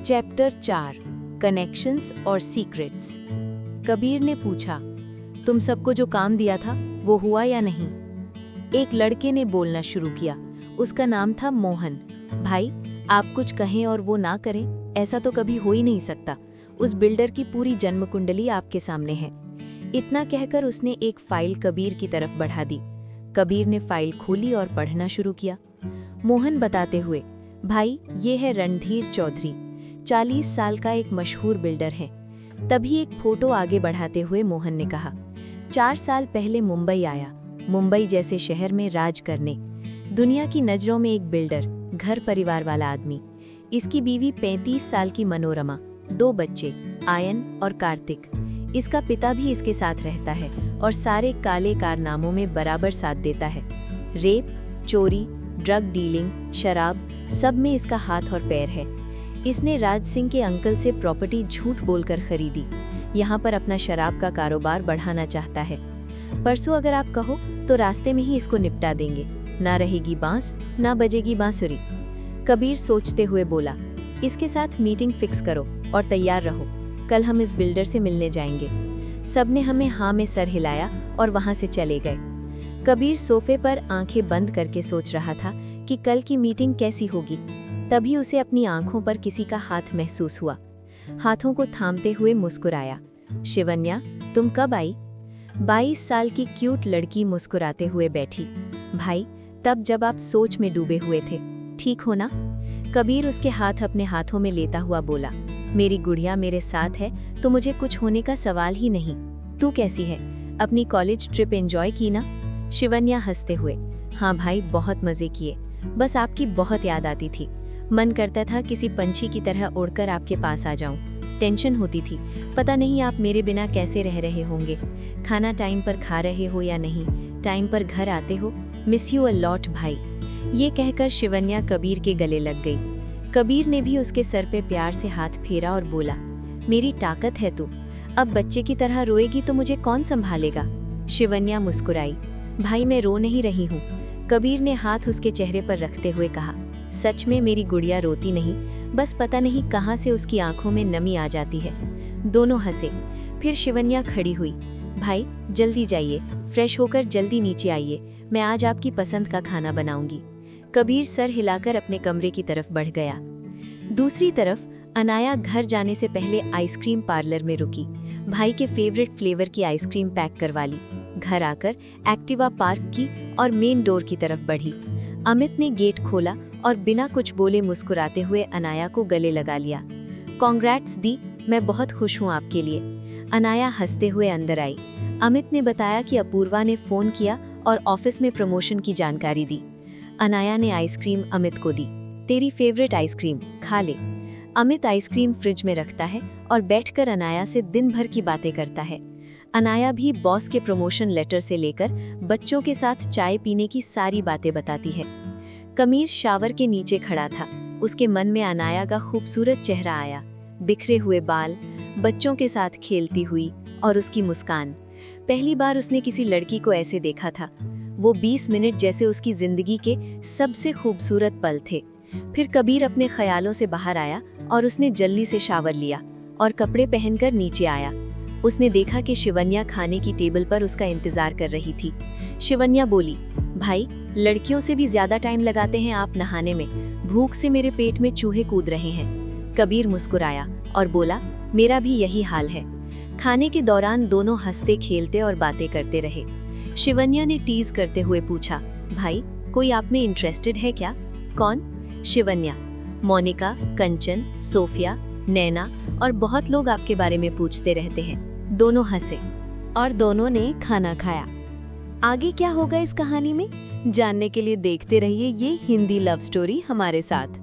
Chapter 4 connections और secrets. Kabir ने पूछा, तुम सबको जो काम दिया था वो हुआ या नहीं? एक लड़के ने बोलना शुरू किया। उसका नाम था मोहन। भाई, आप कुछ कहें और वो ना करें, ऐसा तो कभी हो ही नहीं सकता। उस बिल्डर की पूरी जन्म कुंडली आपके सामने है। इतना कहकर उसने एक फाइल कबीर की तरफ बढ़ा दी। कबीर ने फाइल खोली और पढ़ना शुरू किया। मोहन बताते हुए, भाई, ये है रणधीर चौधरी, 40 साल का एक मशहूर बिल्डर है। तभी एक फोटो आगे बढ़ाते हुए मोहन ने कहा, 4 साल पहले मुंबई आया, मुंबई जैसे शहर में राज करने। दुनिया की नज़रों में एक बिल्डर, घर परिवार वाला आदमी। इसकी बीवी 35 साल की मनोरमा, 2 बच्चे, आयन और कार्तिक। इसका पिता भी इसके साथ रहता है और सारे काले कारनामों में बराबर साथ देता है। रेप, चोरी, ड्रग डीलिंग, शराब, सब में इसका हाथ और पैर है। इसने राज सिंह के अंकल से प्रॉपर्टी झूठ बोलकर खरीदी। यहाँ पर अपना शराब का कारोबार बढ़ाना चाहता है। परसों अगर आप कहो तो रास्ते में ही इसको निपटा देंगे। ना रहेगी बांस, ना बजेगी बांसुरी। कबीर सोचते हुए बोला, इसके साथ मीटिंग फिक्स करो और तैयार रहो, कल हम इस बिल्डर से मिलने जाएंगे। सबने हमें हाँ में सर हिलाया और वहाँ से चले गए। कबीर सोफे पर आंखें बंद करके सोच रहा था कि कल की मीटिंग कैसी होगी। तभी उसे अपनी आंखों पर किसी का हाथ महसूस हुआ। हाथों को थामते हुए मुस्कुराया। शिवन्या, तुम कब आई? 22 साल की क्यूट लड़की मुस्कुराते हुए बैठी। भाई, तब जब आप सोच में डूबे हुए थे, ठीक हो ना? कबीर उसके हाथ अपने हाथों में लेता हुआ बोला, मेरी गुड़िया मेरे साथ है तो मुझे कुछ होने का सवाल ही नहीं। तू कैसी है? अपनी कॉलेज ट्रिप एंजॉय की ना? शिवन्या हंसते हुए, हाँ भाई, बहुत मजे किए। बस आपकी बहुत याद आती थी। मन करता था किसी पंछी की तरह उड़कर आपके पास आ जाऊं। टेंशन होती थी, पता नहीं आप मेरे बिना कैसे रह रहे होंगे। खाना टाइम पर खा रहे हो या नहीं, टाइम पर घर आते हो। मिस यू अ लॉट भाई। ये कहकर शिवन्या कबीर के गले लग गई। कबीर ने भी उसके सर पे प्यार से हाथ फेरा और बोला, मेरी ताकत है तू। अब बच्चे की तरह रोएगी तो मुझे कौन संभालेगा? शिवन्या मुस्कुराई, भाई मैं रो नहीं रही हूँ। कबीर ने हाथ उसके चेहरे पर रखते हुए कहा, सच में मेरी गुड़िया रोती नहीं, बस पता नहीं कहाँ से उसकी आंखों में नमी आ जाती है। दोनों हंसे। फिर शिवन्या खड़ी हुई, भाई जल्दी जाइए, फ्रेश होकर जल्दी नीचे आइए, मैं आज आपकी पसंद का खाना बनाऊंगी। कबीर सर हिलाकर अपने कमरे की तरफ बढ़ गया। दूसरी तरफ अनाया घर जाने से पहले आइसक्रीम पार्लर में रुकी। भाई के फेवरेट फ्लेवर की आइसक्रीम पैक करवा ली। घर आकर एक्टिवा पार्क की और मेन डोर की तरफ बढ़ी। अमित ने गेट खोला और बिना कुछ बोले मुस्कुराते हुए अनाया को गले लगा लिया। कॉन्ग्रेट्स दी, मैं बहुत खुश हूँ आपके लिए। अनाया हंसते हुए अंदर आई। अमित ने बताया कि अपूर्वा ने फोन किया और ऑफिस में प्रमोशन की जानकारी दी। अनाया ने आइसक्रीम अमित को दी, तेरी फेवरेट आइसक्रीम, खा ले। अमित आइसक्रीम फ्रिज में रखता है और बैठकर अनाया से दिन भर की बातें करता है। अनाया भी बॉस के प्रमोशन लेटर से लेकर बच्चों के साथ चाय पीने की सारी बातें बताती है। कबीर शावर के नीचे खड़ा था। उसके मन में अनाया का खूबसूरत चेहरा आया, बिखरे हुए बाल, बच्चों के साथ खेलती हुई और उसकी मुस्कान। पहली बार उसने किसी लड़की को ऐसे देखा था। वो 20 मिनट जैसे उसकी जिंदगी के सबसे खूबसूरत पल थे। फिर कबीर अपने ख्यालों से बाहर आया और उसने जल्दी से शावर लिया और कपड़े पहनकर नीचे आया। उसने देखा कि शिवन्या खाने की टेबल पर उसका इंतजार कर रही थी। शिवन्या बोली, भाई, लड़कियों से भी ज्यादा टाइम लगाते हैं आप नहाने में, भूख से मेरे पेट में चूहे कूद रहे हैं। कबीर मुस्कुराया और बोला, मेरा भी यही हाल है। खाने के दौरान दोनों हंसते खेलते और बातें करते रहे। शिवन्या ने टीज करते हुए पूछा, भाई, कोई आप में इंटरेस्टेड है क्या? कौन? शिवन्या, मोनिका, कंचन, सोफिया, नैना और बहुत लोग आपके बारे में पूछते रहते हैं। दोनों हंसे और दोनों ने खाना खाया। आगे क्या होगा इस कहानी में जानने के लिए देखते रहिए ये हिंदी लव स्टोरी हमारे साथ।